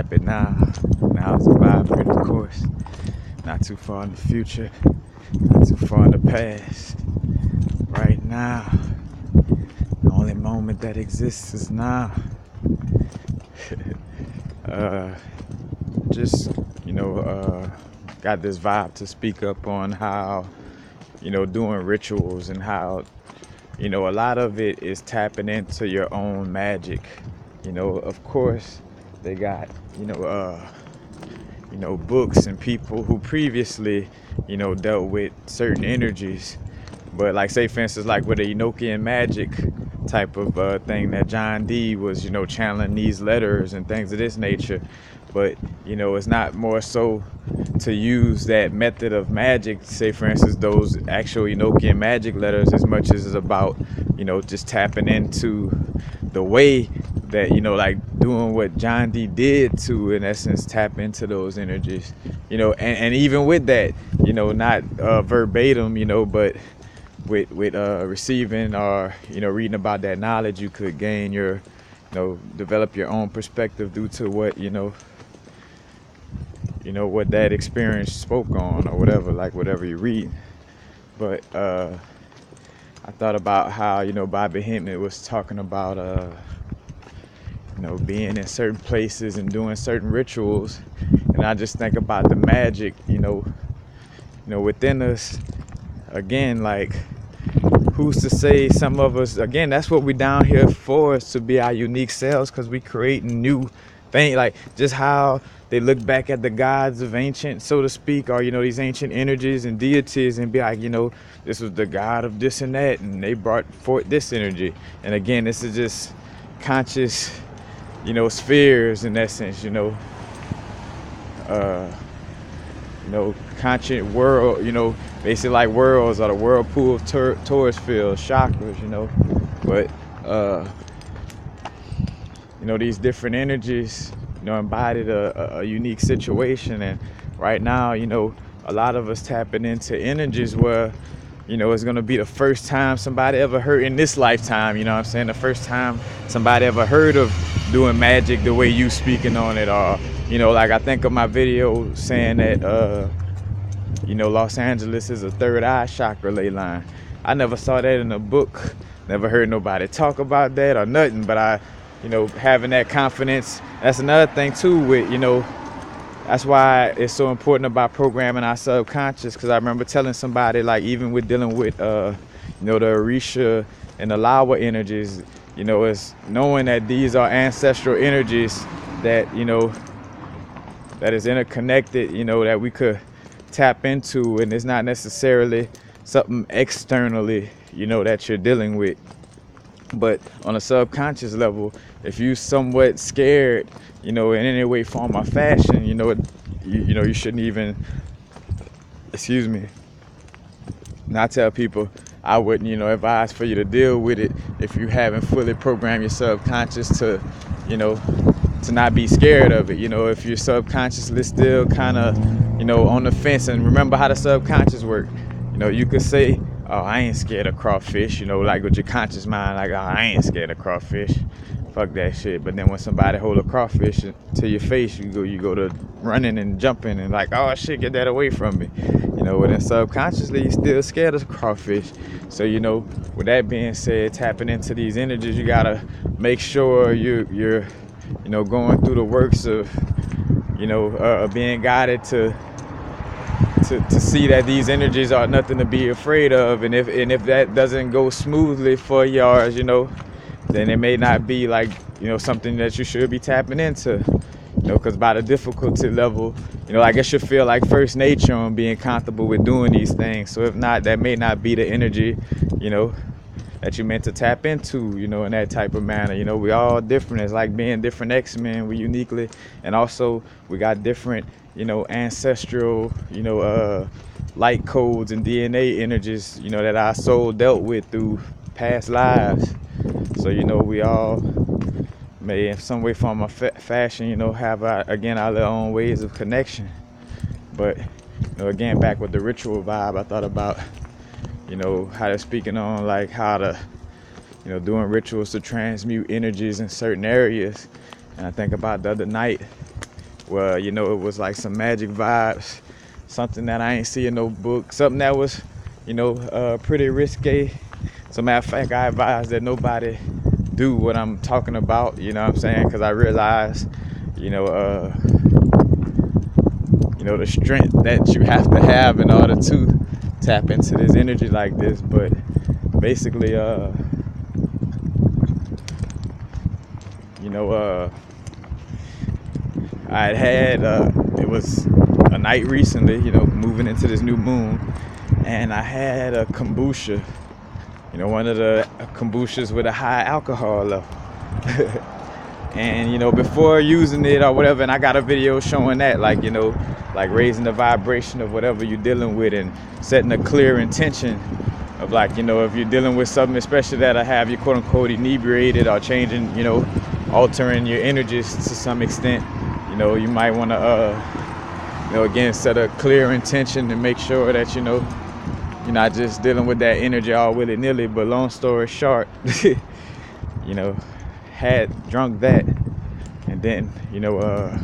tap it now. Now is the vibrant, of course. Not too far in the future, not too far in the past. Right now, the only moment that exists is now. uh, just, got this vibe to speak up on how, doing rituals and how, a lot of it is tapping into your own magic. Of course, they got, books and people who previously, dealt with certain energies. But like, say for instance, like with the Enochian magic type of thing that John D was, channeling these letters and things of this nature. But, it's not more so to use that method of magic, say for instance, those actual Enochian magic letters, as much as it's about, just tapping into the way that, like doing what John D did to, in essence, tap into those energies, and even with that, not verbatim, but with receiving or, reading about that knowledge, you could gain your, develop your own perspective due to what, what that experience spoke on or whatever, like whatever you read. But I thought about how, Bobby Hemmitt was talking about, being in certain places and doing certain rituals. And I just think about the magic, within us. Again, like, who's to say some of us, again, that's what we down here for, is to be our unique selves, because we creating new things. Like, just how they look back at the gods of ancient, so to speak, or, these ancient energies and deities, and be like, this was the god of this and that, and they brought forth this energy. And again, this is just conscious, spheres in essence, conscious world, basically like worlds, or the whirlpool of torus fields, chakras, but these different energies, embodied a unique situation. And right now, a lot of us tapping into energies where, it's going to be the first time somebody ever heard in this lifetime, the first time somebody ever heard of doing magic the way you speaking on it. Or, like, I think of my video saying that, Los Angeles is a third eye chakra ley line. I never saw that in a book, never heard nobody talk about that or nothing, but I, having that confidence, that's another thing too with, that's why it's so important about programming our subconscious. Because I remember telling somebody, like, even with dealing with, the Orisha and the Lawa energies, it's knowing that these are ancestral energies that, that is interconnected, that we could tap into, and it's not necessarily something externally, that you're dealing with. But on a subconscious level, if you somewhat scared, in any way, form, or fashion, you shouldn't even, not tell people. I wouldn't, advise for you to deal with it if you haven't fully programmed your subconscious to, to not be scared of it. If you're subconsciously still kind of, on the fence. And remember how the subconscious work. You could say, oh, I ain't scared of crawfish, like with your conscious mind, like, oh, I ain't scared of crawfish. Fuck that shit. But then when somebody hold a crawfish to your face, you go to running and jumping and like, oh shit, get that away from me. But then subconsciously you're still scared of crawfish. So, with that being said, tapping into these energies, you gotta make sure you're going through the works of, being guided to see that these energies are nothing to be afraid of. And if that doesn't go smoothly for yours, then it may not be like, something that you should be tapping into, because by the difficulty level, I guess you feel like first nature on being comfortable with doing these things. So if not, that may not be the energy, that you meant to tap into, in that type of manner. We all different. It's like being different X-Men. We uniquely, and also we got different, ancestral, light codes and DNA energies, that our soul dealt with through past lives. So, we all may in some way, form, or fashion, have our own ways of connection. But, again, back with the ritual vibe, I thought about, how they're speaking on, like, how to, doing rituals to transmute energies in certain areas. And I think about the other night, Well, you know, it was like some magic vibes, something that I ain't see in no book, something that was, you know, pretty risque. So matter of fact, I advise that nobody do what I'm talking about, you know what I'm saying? Because I realize, you know, the strength that you have to have in order to tap into this energy like this. But basically, I had it was a night recently, you know, moving into this new moon, and I had a kombucha, you know, one of the kombuchas with a high alcohol level. And, you know, before using it or whatever, and I got a video showing that, like, you know, like raising the vibration of whatever you're dealing with and setting a clear intention of, like, you know, if you're dealing with something, especially that'll have you quote unquote inebriated or changing, you know, altering your energies to some extent, you know, you might want to, you know, again, set a clear intention and make sure that, you know, you're not just dealing with that energy all willy-nilly. But long story short, you know, had drunk that, and then, you know,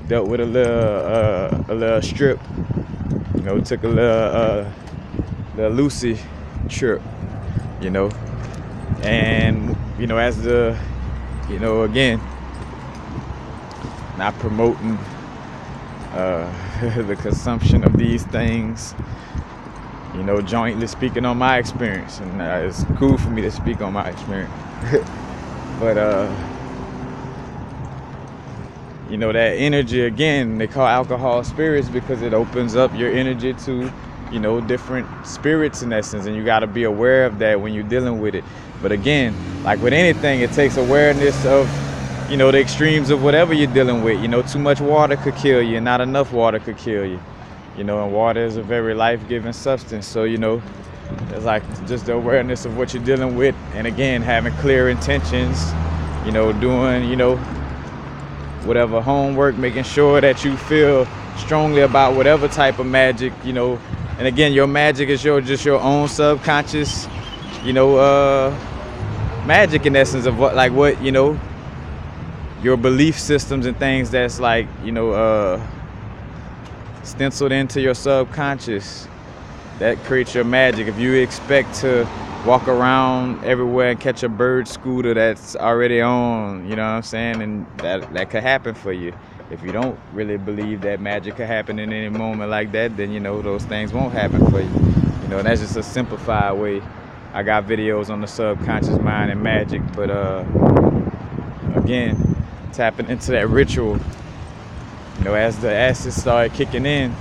dealt with a little strip, you know, took a little Lucy trip, you know, and, you know, as the, you know, again, not promoting the consumption of these things, you know, jointly speaking on my experience, and it's cool for me to speak on my experience. But you know, that energy, again, they call alcohol spirits because it opens up your energy to, you know, different spirits in essence, and you got to be aware of that when you're dealing with it. But again, like with anything, it takes awareness of, you know, the extremes of whatever you're dealing with. You know, too much water could kill you, not enough water could kill you. You know, and water is a very life-giving substance. So, you know, it's like just the awareness of what you're dealing with, and again, having clear intentions, you know, doing, you know, whatever homework, making sure that you feel strongly about whatever type of magic, you know. And again, your magic is just your own subconscious, you know, magic in essence of what, you know, your belief systems and things that's like, you know, stenciled into your subconscious that creates your magic. If you expect to walk around everywhere and catch a bird scooter that's already on, you know what I'm saying, and that could happen for you. If you don't really believe that magic could happen in any moment like that, then, you know, those things won't happen for you. You know, that's just a simplified way. I got videos on the subconscious mind and magic, but again, tapping into that ritual, you know, as the acid started kicking in,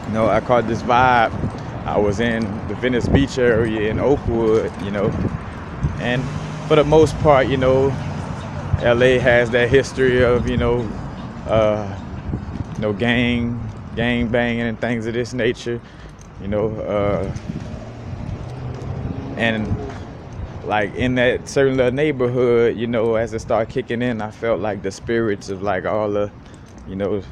you know, I caught this vibe. I was in the Venice Beach area in Oakwood, you know, and for the most part, you know, LA has that history of, you know, gang banging and things of this nature, you know, and like in that certain little neighborhood, you know, as it started kicking in, I felt like the spirits of like all the, you know,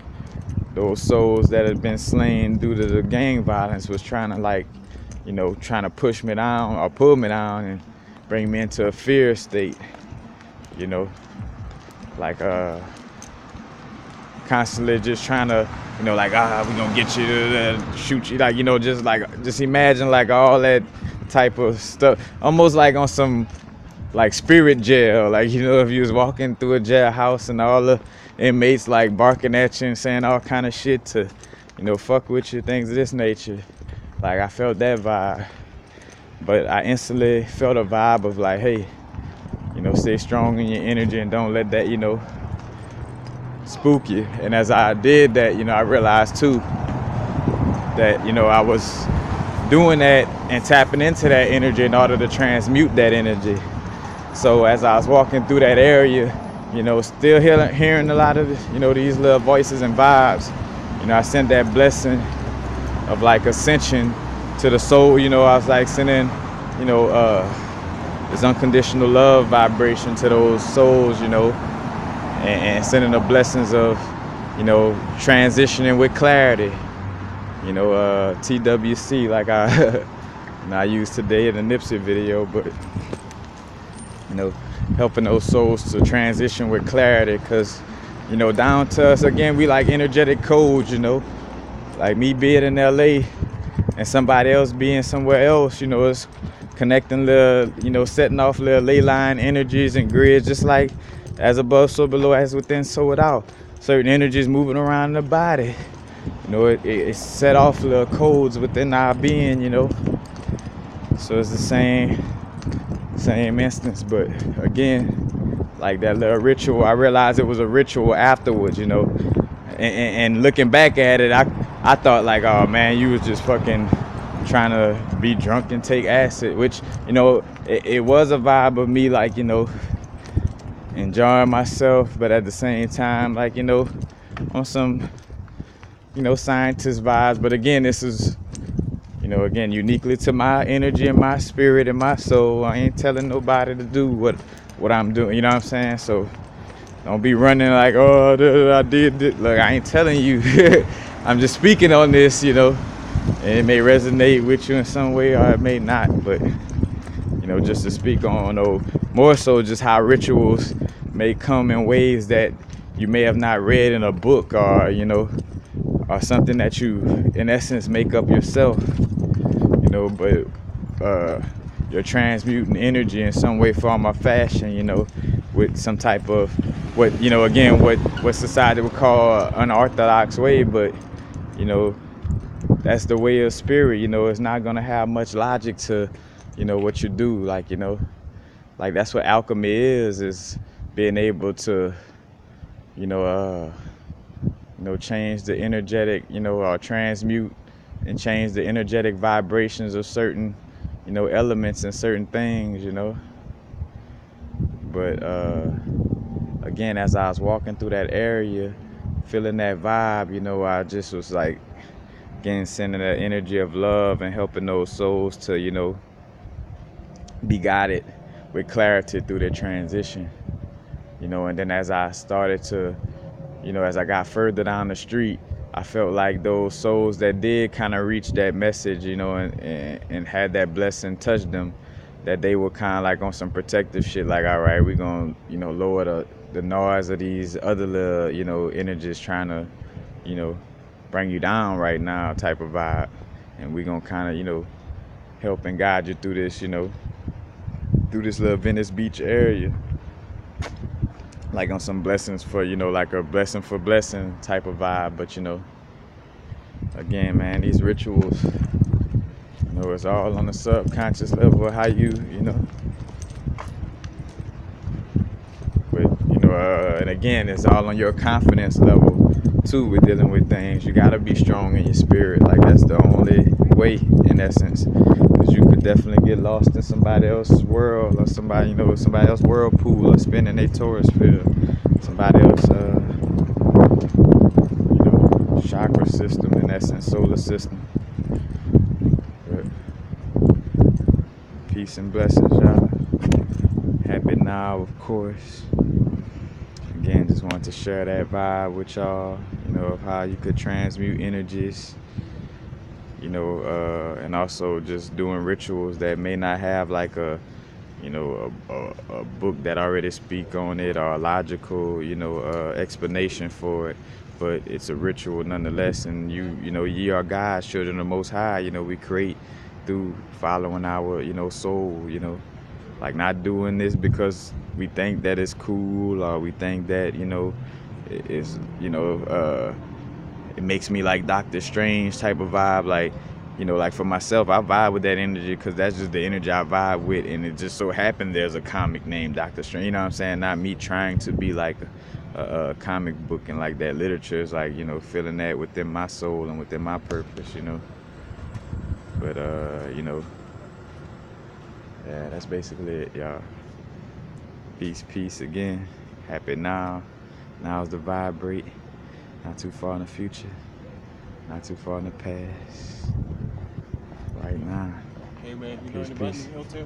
those souls that had been slain due to the gang violence was trying to, like, you know, trying to push me down or pull me down and bring me into a fear state, you know, like constantly just trying to, you know, like, we're gonna get you to shoot you, like, you know, just imagine like all that type of stuff, almost like on some like spirit jail, like, you know, if you was walking through a jailhouse and all the inmates like barking at you and saying all kind of shit to, you know, fuck with you, things of this nature. Like, I felt that vibe, but I instantly felt a vibe of like, hey, you know, stay strong in your energy and don't let that, you know, spook you. And as I did that, you know, I realized too that, you know, I was doing that and tapping into that energy in order to transmute that energy. So as I was walking through that area, you know, still hearing a lot of, you know, these little voices and vibes, you know, I sent that blessing of like ascension to the soul. You know, I was like sending, you know, this unconditional love vibration to those souls, you know, and sending the blessings of, you know, transitioning with clarity, you know, TWC, like I used today in the Nipsey video. But you know, helping those souls to transition with clarity. Because, you know, down to us, again, we like energetic codes, you know, like me being in LA and somebody else being somewhere else, you know, it's connecting little, you know, setting off little ley line energies and grids, just like as above, so below, as within, so without. Certain energies moving around in the body, you know, it set off little codes within our being, you know. So it's the same instance, but again, like that little ritual, I realized it was a ritual afterwards, you know. And looking back at it, I thought like, oh man, you was just fucking trying to be drunk and take acid, which, you know, it was a vibe of me, like, you know, enjoying myself, but at the same time, like, you know, on some, you know, scientist vibes. But again, this is, you know, again, uniquely to my energy and my spirit and my soul. I ain't telling nobody to do what I'm doing, you know what I'm saying? So don't be running like, oh, I did this. Look, I ain't telling you. I'm just speaking on this, you know, and it may resonate with you in some way or it may not, but, you know, just to speak on, more so just how rituals may come in ways that you may have not read in a book, or, you know, or something that you, in essence, make up yourself, you know, but you're transmuting energy in some way, form, or fashion, you know, with some type of, what, you know, again, what society would call an unorthodox way, but, you know, that's the way of spirit, you know. It's not gonna have much logic to, you know, what you do, like, you know, like that's what alchemy is being able to, you know, change the energetic, you know, or transmute and change the energetic vibrations of certain, you know, elements and certain things, you know. But again, as I was walking through that area, feeling that vibe, you know, I just was like, again, sending that energy of love and helping those souls to, you know, be guided with clarity through their transition, you know. And then as I started to, you know, as I got further down the street, I felt like those souls that did kind of reach that message, you know, and had that blessing touch them, that they were kind of like on some protective shit, like, all right, we're going to, you know, lower the noise of these other little, you know, energies trying to, you know, bring you down right now type of vibe. And we're going to kind of, you know, help and guide you through this, you know, through this little Venice Beach area. Like on some blessings for, you know, like a blessing for blessing type of vibe. But, you know, again, man, these rituals, you know, it's all on the subconscious level of how you know. But, you know, and again, it's all on your confidence level too with dealing with things. You gotta be strong in your spirit. Like that's the only way, in essence, because you could definitely get lost in somebody else's world, or somebody, you know, somebody else's whirlpool, or spinning their Taurus field, somebody else, you know, chakra system, in essence, solar system. But peace and blessings, y'all. Happy now, of course. Again, just wanted to share that vibe with y'all, you know, of how you could transmute energies, you know, and also just doing rituals that may not have like a, you know, a book that already speak on it, or a logical, you know, explanation for it, but it's a ritual nonetheless. And you know, ye are God's children of the Most High. You know, we create through following our, you know, soul, you know, like not doing this because we think that it's cool, or we think that, you know, it's, you know, it makes me like Doctor Strange type of vibe. Like, you know, like for myself, I vibe with that energy because that's just the energy I vibe with. And it just so happened there's a comic named Doctor Strange, you know what I'm saying? Not me trying to be like a comic book and like that literature. Is like, you know, feeling that within my soul and within my purpose, you know. But, you know, yeah, that's basically it, y'all. Peace again. Happy now. Now's the vibrate. Not too far in the future. Not too far in the past. Right now. Hey man, you know anybody in the hotel?